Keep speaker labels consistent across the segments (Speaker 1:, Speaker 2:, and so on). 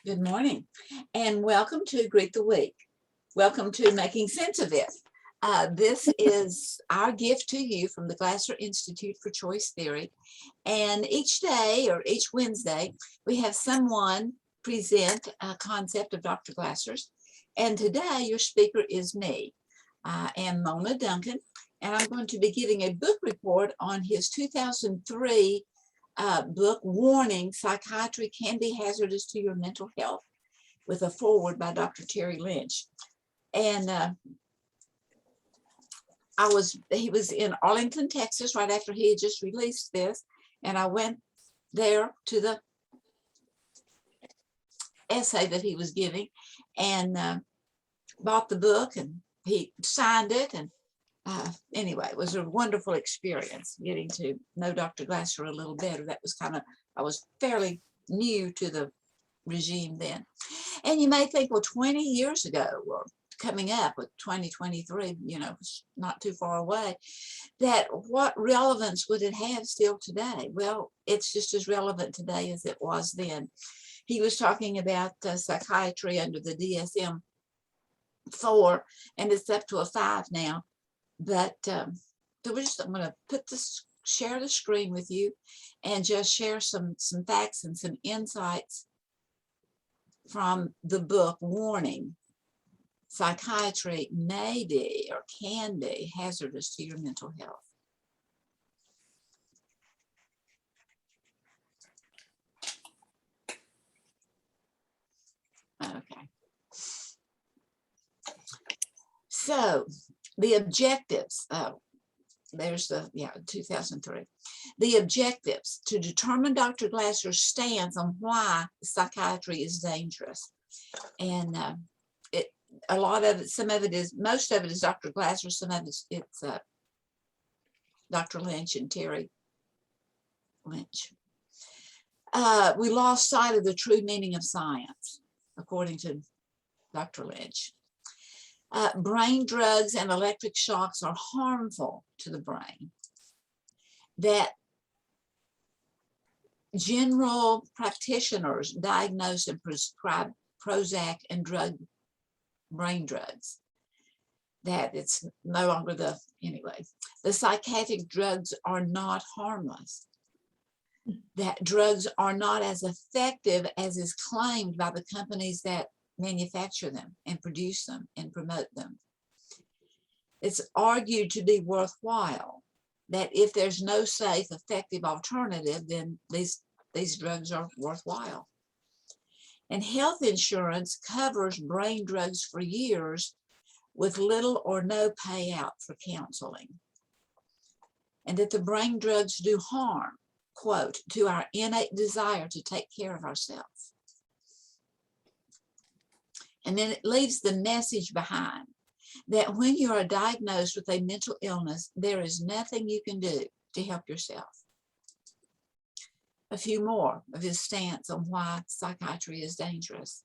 Speaker 1: Good morning, and welcome to Greet the Week. Welcome to Making Sense of It. This is our gift to you from the Glasser Institute for Choice Theory. And each day or each Wednesday, we have someone present a concept of Dr. Glasser's. And today, your speaker is me. I am Mona Duncan, and I'm going to be giving a book report on his 2003 book, Warning, Psychiatry Can Be Hazardous to Your Mental Health, with a foreword by Dr. Terry Lynch. And he was in Arlington, Texas, right after he had just released this. And I went there to the essay that he was giving and bought the book, and he signed it. And anyway, it was a wonderful experience getting to know Dr. Glasser a little better. That was I was fairly new to the regime then. And you may think, well, 20 years ago, or coming up with 2023, it's not too far away, that what relevance would it have still today? Well, it's just as relevant today as it was then. He was talking about psychiatry under the DSM-4, and it's up to a 5 now. But I'm going to share the screen with you and just share some facts and some insights from the book, Warning, Psychiatry May Be or Can Be Hazardous to Your Mental Health. Okay. So the objectives, there's the 2003. The objectives: to determine Dr. Glasser's stance on why psychiatry is dangerous. And a lot of it, most of it is Dr. Glasser, some of it's Dr. Lynch and Terry Lynch. We lost sight of the true meaning of science, according to Dr. Lynch. Brain drugs and electric shocks are harmful to the brain. That general practitioners diagnose and prescribe Prozac and brain drugs. That it's no longer the psychiatric drugs are not harmless. That drugs are not as effective as is claimed by the companies that manufacture them and produce them and promote them. It's argued to be worthwhile that if there's no safe, effective alternative, then these drugs are worthwhile. And health insurance covers brain drugs for years with little or no payout for counseling. And that the brain drugs do harm, quote, to our innate desire to take care of ourselves. And then it leaves the message behind that when you are diagnosed with a mental illness, there is nothing you can do to help yourself. A few more of his stance on why psychiatry is dangerous.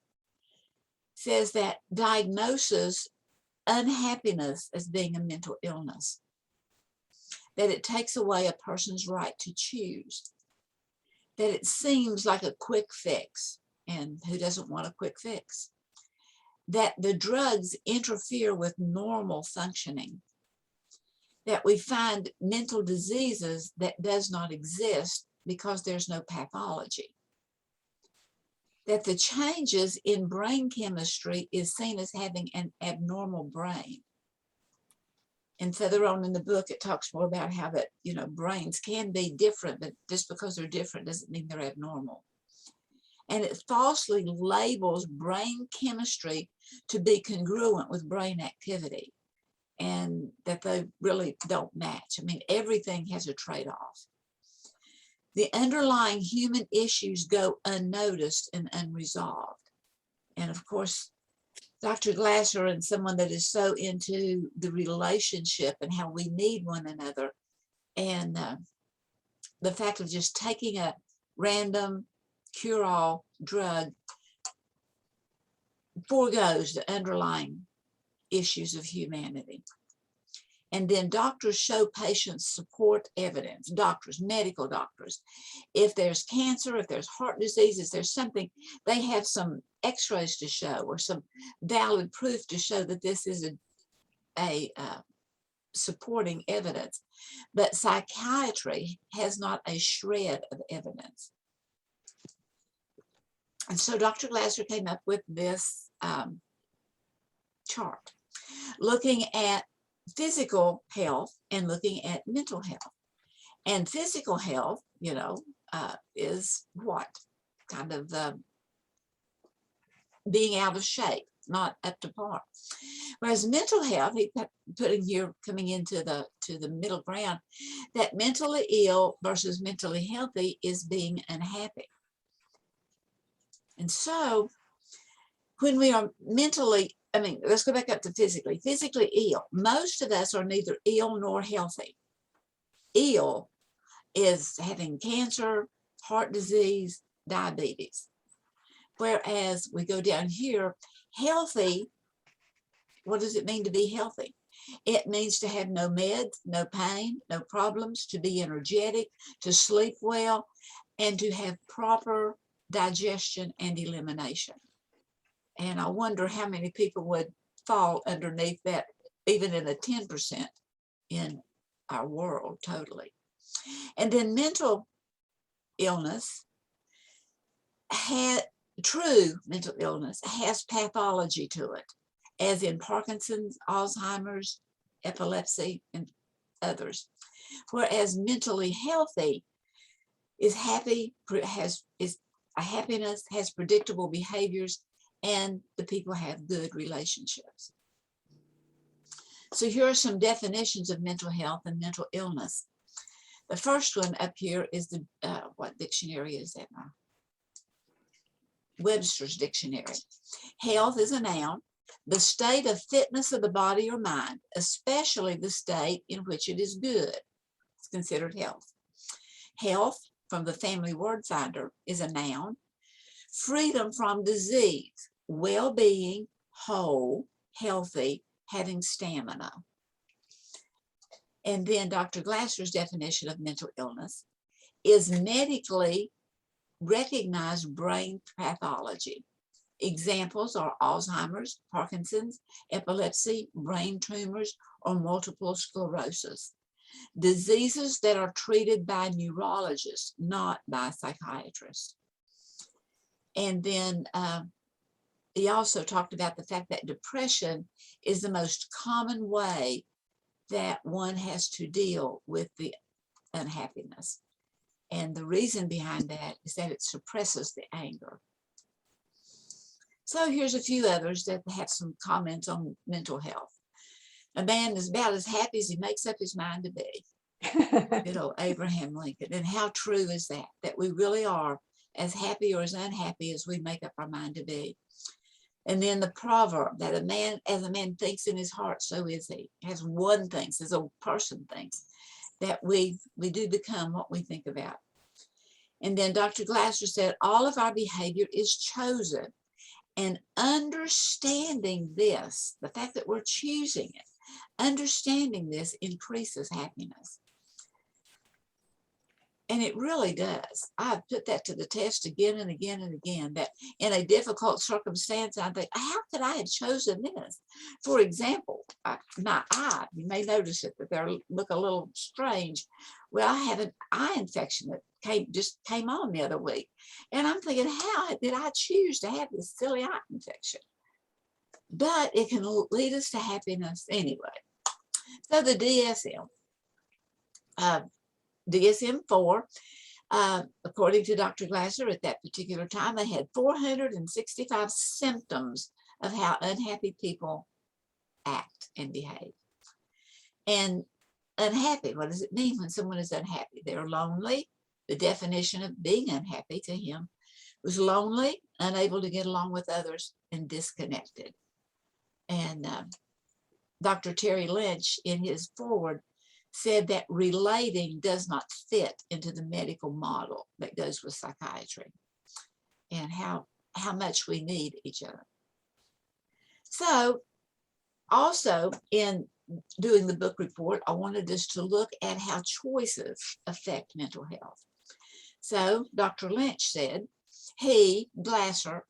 Speaker 1: Says that diagnoses unhappiness as being a mental illness, that it takes away a person's right to choose, that it seems like a quick fix, and who doesn't want a quick fix? That the drugs interfere with normal functioning, that we find mental diseases that does not exist because there's no pathology, that the changes in brain chemistry is seen as having an abnormal brain. And further on in the book, it talks more about how that, brains can be different, but just because they're different doesn't mean they're abnormal. And it falsely labels brain chemistry to be congruent with brain activity, and that they really don't match. I mean, everything has a trade-off. The underlying human issues go unnoticed and unresolved. And of course, Dr. Glasser, and someone that is so into the relationship and how we need one another, and the fact of just taking a random cure-all drug foregoes the underlying issues of humanity. And then doctors show patients support evidence, doctors, medical doctors. If there's cancer, if there's heart disease, if there's something, they have some x-rays to show or some valid proof to show that this is a supporting evidence. But psychiatry has not a shred of evidence. And so Dr. Glasser came up with this chart, looking at physical health and looking at mental health. And physical health, you know, is what? Kind of being out of shape, not up to par. Whereas mental health, he putting here, coming into the middle ground, that mentally ill versus mentally healthy is being unhappy. And so when we are mentally, I mean, let's go back up to physically ill. Most of us are neither ill nor healthy. Ill is having cancer, heart disease, diabetes. Whereas we go down here, healthy, what does it mean to be healthy? It means to have no meds, no pain, no problems, to be energetic, to sleep well, and to have proper digestion and elimination. And I wonder how many people would fall underneath that, even in a 10% in our world totally. And then mental illness, true mental illness has pathology to it, as in Parkinson's, Alzheimer's, epilepsy, and others. Whereas mentally healthy is happy, is a happiness, has predictable behaviors, and the people have good relationships. So here are some definitions of mental health and mental illness. The first one up here is the, what dictionary is that now? Webster's dictionary. Health is a noun, the state of fitness of the body or mind, especially the state in which it is good. It's considered health. Health, from the Family Word Finder, is a noun. Freedom from disease, well-being, whole, healthy, having stamina. And then Dr. Glasser's definition of mental illness is medically recognized brain pathology. Examples are Alzheimer's, Parkinson's, epilepsy, brain tumors, or multiple sclerosis. Diseases that are treated by neurologists, not by psychiatrists. And then he also talked about the fact that depression is the most common way that one has to deal with the unhappiness. And the reason behind that is that it suppresses the anger. So here's a few others that have some comments on mental health. A man is about as happy as he makes up his mind to be. You know, Abraham Lincoln. And how true is that? That we really are as happy or as unhappy as we make up our mind to be. And then the proverb that a man, as a man thinks in his heart, so is he. As one thinks, as a person thinks, that we do become what we think about. And then Dr. Glasser said, all of our behavior is chosen. And understanding this, the fact that we're choosing it, understanding this increases happiness. And it really does. I've put that to the test again and again and again, that in a difficult circumstance, I think, how could I have chosen this? For example, my eye, you may notice it, that they look a little strange. Well, I have an eye infection that just came on the other week. And I'm thinking, how did I choose to have this silly eye infection? But it can lead us to happiness anyway. So the DSM. DSM-4, according to Dr. Glasser, at that particular time, they had 465 symptoms of how unhappy people act and behave. And unhappy, what does it mean when someone is unhappy? They're lonely. The definition of being unhappy to him was lonely, unable to get along with others, and disconnected. And Dr. Terry Lynch, in his foreword, said that relating does not fit into the medical model that goes with psychiatry, and how much we need each other. So also in doing the book report, I wanted us to look at how choices affect mental health. So Dr. Lynch said, he, Glasser,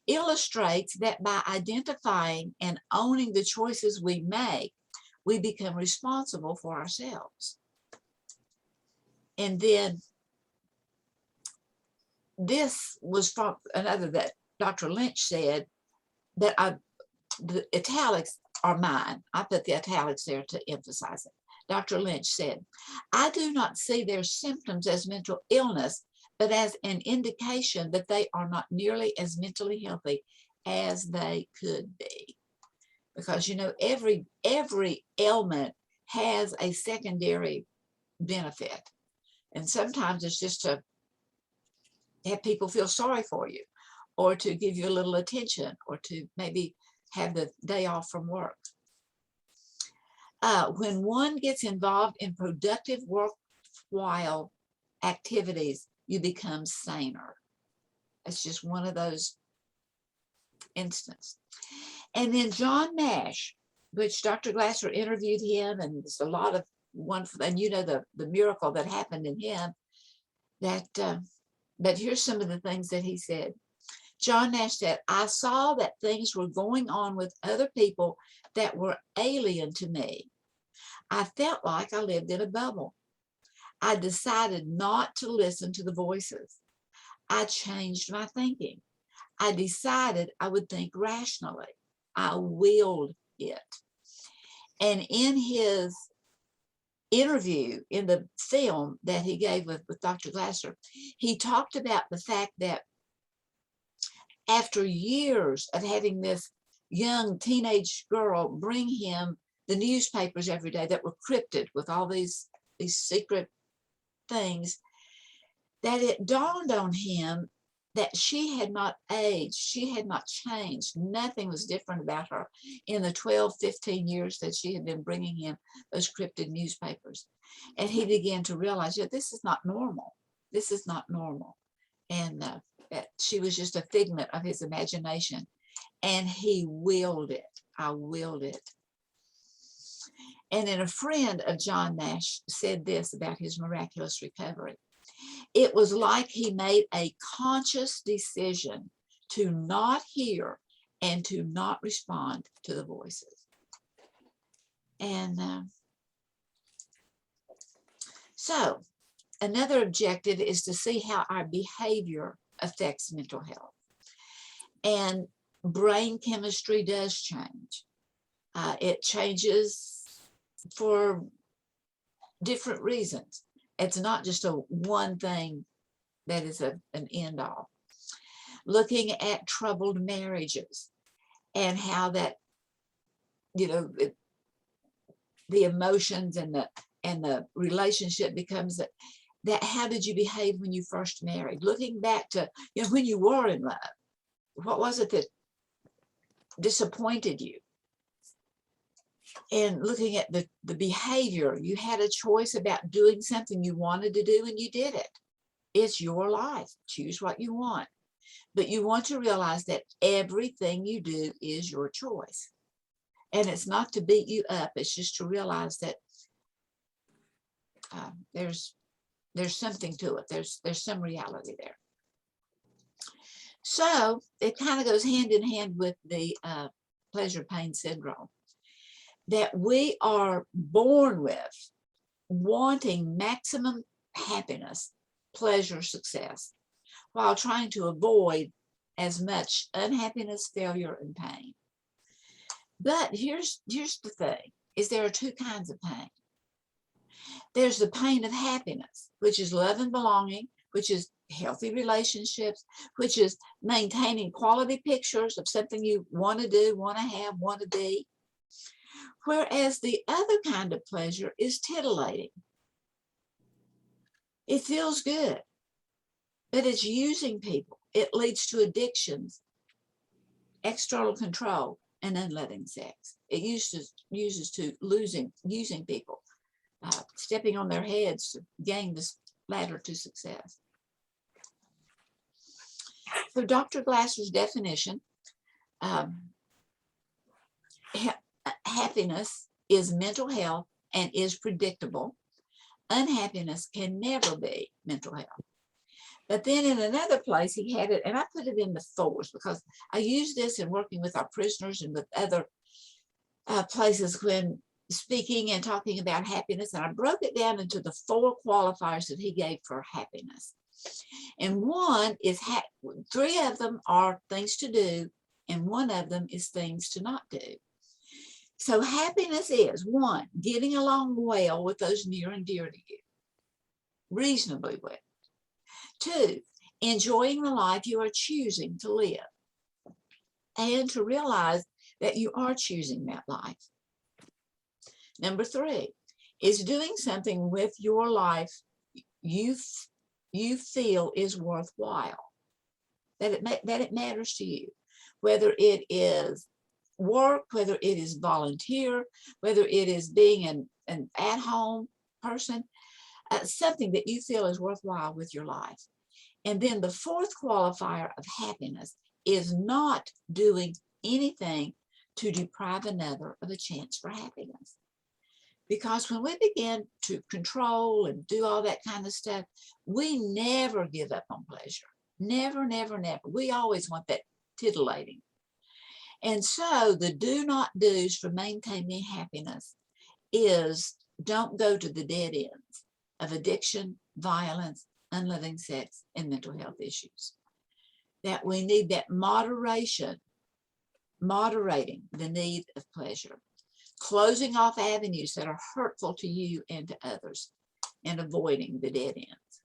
Speaker 1: illustrates that by identifying and owning the choices we make, we become responsible for ourselves. And then this was from another that Dr. Lynch said that the italics are mine. I put the italics there to emphasize it. Dr. Lynch said, I do not see their symptoms as mental illness, but as an indication that they are not nearly as mentally healthy as they could be. Because, you know, every ailment has a secondary benefit. And sometimes it's just to have people feel sorry for you, or to give you a little attention, or to maybe have the day off from work. When one gets involved in productive, worthwhile activities, you become saner. It's just one of those instances. And then John Nash, which Dr. Glasser interviewed him, and there's a lot of wonderful, and you know the miracle that happened in him. But here's some of the things that he said. John Nash said, I saw that things were going on with other people that were alien to me. I felt like I lived in a bubble. I decided not to listen to the voices. I changed my thinking. I decided I would think rationally. I willed it. And in his interview, in the film that he gave with Dr. Glasser, he talked about the fact that after years of having this young teenage girl bring him the newspapers every day that were crypted with all these secret things, that it dawned on him that she had not aged, she had not changed. Nothing was different about her in the 12, 15 years that she had been bringing him those crypted newspapers. And he began to realize, yeah, this is not normal. This is not normal. And that she was just a figment of his imagination. And he willed it. I willed it. And then a friend of John Nash said this about his miraculous recovery. It was like he made a conscious decision to not hear and to not respond to the voices. And so another objective is to see how our behavior affects mental health. And brain chemistry does change. It changes for different reasons. It's not just a one thing that is an end all. Looking at troubled marriages and how that, you know, the emotions and the relationship becomes that how did you behave when you first married? Looking back to, you know, when you were in love, what was it that disappointed you? And looking at the behavior, you had a choice about doing something you wanted to do and you did it. It's your life. Choose what you want. But you want to realize that everything you do is your choice. And it's not to beat you up. It's just to realize that there's something to it. There's some reality there. So it kind of goes hand in hand with the pleasure pain syndrome, that we are born with wanting maximum happiness, pleasure, success, while trying to avoid as much unhappiness, failure, and pain. But here's the thing, is there are two kinds of pain. There's the pain of happiness, which is love and belonging, which is healthy relationships, which is maintaining quality pictures of something you want to do, want to have, want to be. Whereas the other kind of pleasure is titillating. It feels good, but it's using people. It leads to addictions, external control, and unloving sex. It uses to using people, stepping on their heads to gain this ladder to success. For Dr. Glasser's definition, happiness is mental health and is predictable. Unhappiness can never be mental health. But then in another place, he had it, and I put it in the fours because I use this in working with our prisoners and with other places when speaking and talking about happiness. And I broke it down into the 4 qualifiers that he gave for happiness. And one is, 3 of them are things to do, and 1 of them is things to not do. So happiness is, 1, getting along well with those near and dear to you, reasonably well. 2, enjoying the life you are choosing to live, and to realize that you are choosing that life. Number 3 is doing something with your life you feel is worthwhile, that it matters to you, whether it is work, whether it is volunteer, whether it is being an at-home person, something that you feel is worthwhile with your life. And then the 4th qualifier of happiness is not doing anything to deprive another of a chance for happiness. Because when we begin to control and do all that kind of stuff, we never give up on pleasure. Never, never, never. We always want that titillating. And so the do not do's for maintaining happiness is, don't go to the dead ends of addiction, violence, unloving sex, and mental health issues. That we need that moderation, moderating the need of pleasure, closing off avenues that are hurtful to you and to others, and avoiding the dead ends.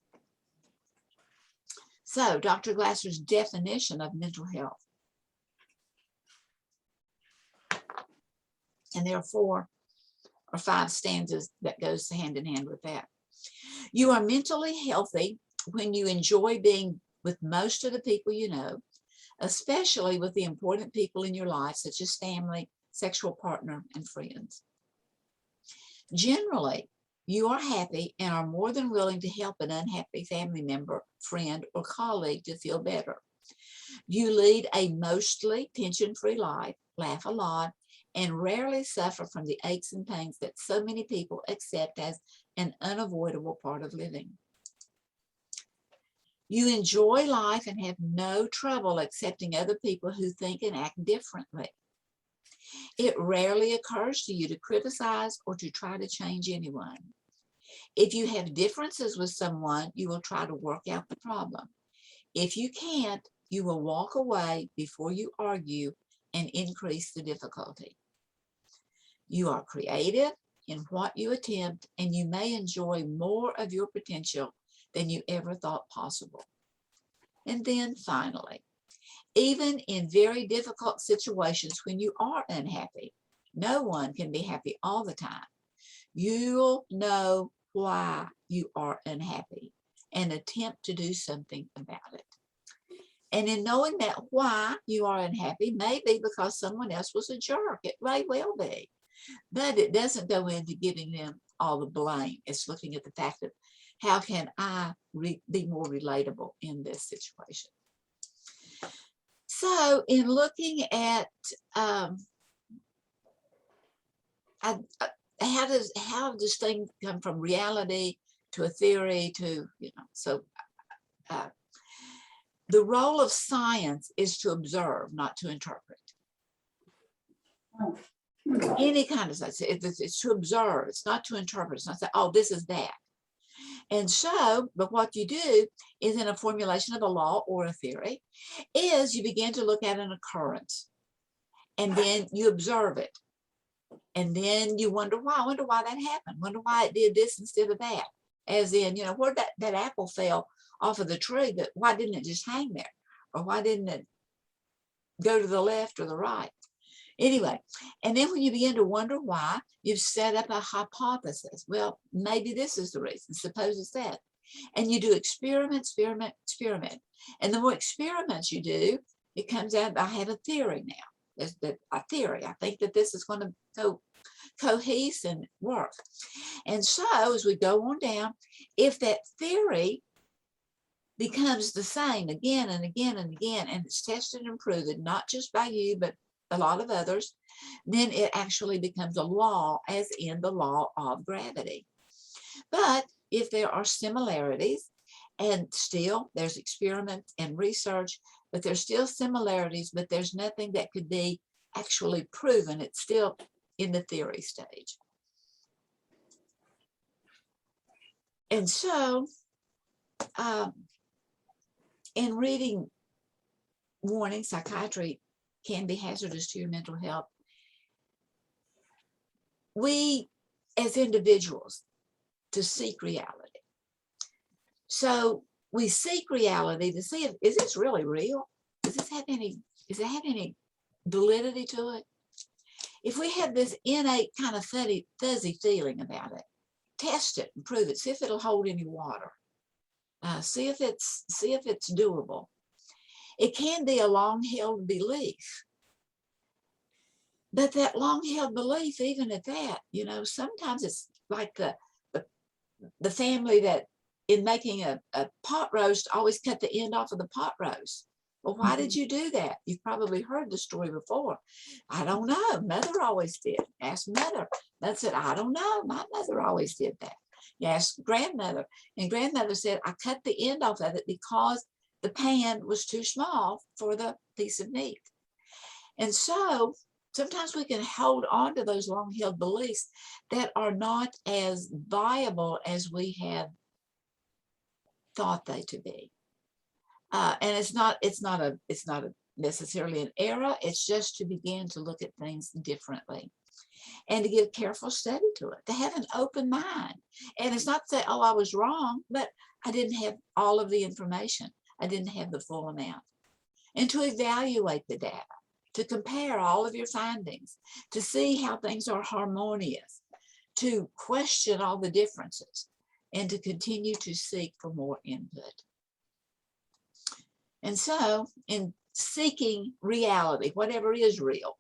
Speaker 1: So Dr. Glasser's definition of mental health. And there are 4 or 5 stanzas that goes hand in hand with that. You are mentally healthy when you enjoy being with most of the people you know, especially with the important people in your life, such as family, sexual partner, and friends. Generally, you are happy and are more than willing to help an unhappy family member, friend, or colleague to feel better. You lead a mostly tension-free life, laugh a lot, and rarely suffer from the aches and pains that so many people accept as an unavoidable part of living. You enjoy life and have no trouble accepting other people who think and act differently. It rarely occurs to you to criticize or to try to change anyone. If you have differences with someone, you will try to work out the problem. If you can't, you will walk away before you argue and increase the difficulty. You are creative in what you attempt, and you may enjoy more of your potential than you ever thought possible. And then finally, even in very difficult situations when you are unhappy, no one can be happy all the time. You'll know why you are unhappy and attempt to do something about it. And in knowing that why you are unhappy may be because someone else was a jerk. It may well be. But it doesn't go into giving them all the blame. It's looking at the fact of how can I be more relatable in this situation. So in looking at how does things come from reality to a theory to, so the role of science is to observe, not to interpret. Any kind of science, it's to observe, it's not to interpret, it's not to say, oh, this is that. And so, but what you do is in a formulation of a law or a theory is you begin to look at an occurrence and then you observe it. And then you wonder why. I wonder why that happened. Wonder why it did this instead of that. As in, where that apple fell off of the tree, but why didn't it just hang there? Or why didn't it go to the left or the right? Anyway, and then when you begin to wonder why, you've set up a hypothesis. Well, maybe this is the reason. Suppose it's that. And you do experiment. And the more experiments you do, it comes out, I have a theory now. There's a theory. I think that this is going to go cohese and work. And so as we go on down, if that theory becomes the same again and again and again, and it's tested and proven, not just by you, but a lot of others, then it actually becomes a law, as in the law of gravity. But if there are similarities, and still there's experiment and research, but there's still similarities, but there's nothing that could be actually proven. It's still in the theory stage. And so in reading warning, psychiatry can be hazardous to your mental health, we as individuals to seek reality. So we seek reality to see if, is this really real? Does it have any validity to it? If we have this innate kind of fuzzy feeling about it, test it and prove it. See if it'll hold any water. See if it's doable. It can be a long-held belief, but that long-held belief, even at that, you know, sometimes it's like the family that in making a pot roast always cut the end off of the pot roast. Well, why did you do that? You've probably heard the story before. I don't know. Mother always did. Ask mother. That's it. I don't know. My mother always did that. You ask grandmother, and grandmother said, I cut the end off of it because the pan was too small for the piece of meat. And so sometimes we can hold on to those long-held beliefs that are not as viable as we have thought they to be. And it's not necessarily an error. It's just to begin to look at things differently and to give careful study to it, to have an open mind. And it's not to say, oh, I was wrong, but I didn't have all of the information. I didn't have the full amount. And to evaluate the data, to compare all of your findings, to see how things are harmonious, to question all the differences, and to continue to seek for more input. And so in seeking reality, whatever is real,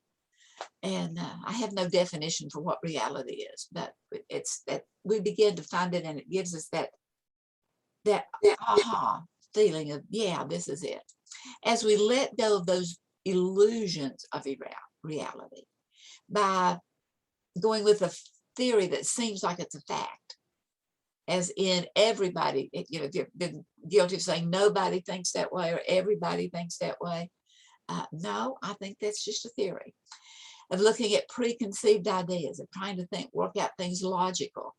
Speaker 1: and I have no definition for what reality is, but it's that we begin to find it, and it gives us that aha feeling of, yeah, this is it. As we let go of those illusions of reality by going with a theory that seems like it's a fact, as in everybody, you know, if you've been guilty of saying nobody thinks that way or everybody thinks that way. No, I think that's just a theory of looking at preconceived ideas, of trying to work out things logical,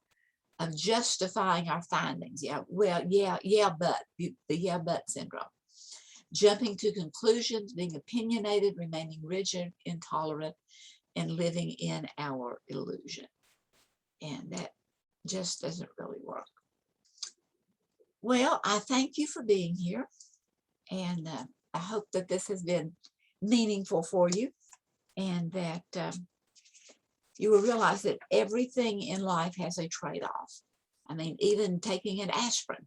Speaker 1: of justifying our findings. Yeah, well, yeah, but the yeah, but syndrome. Jumping to conclusions, being opinionated, remaining rigid, intolerant, and living in our illusion. And that just doesn't really work. Well, I thank you for being here, and I hope that this has been meaningful for you, and that you will realize that everything in life has a trade-off. I mean, even taking an aspirin,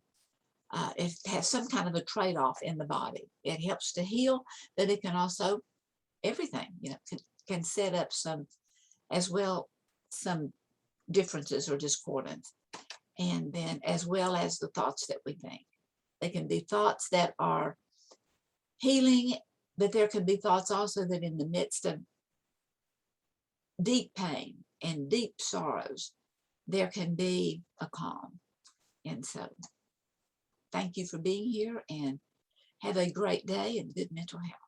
Speaker 1: it has some kind of a trade-off in the body. It helps to heal, but it can also, everything, you know, can set up some differences or discordance. And then as well as the thoughts that we think. They can be thoughts that are healing, but there can be thoughts also that in the midst of deep pain and deep sorrows, there can be a calm. And so thank you for being here, and have a great day and good mental health.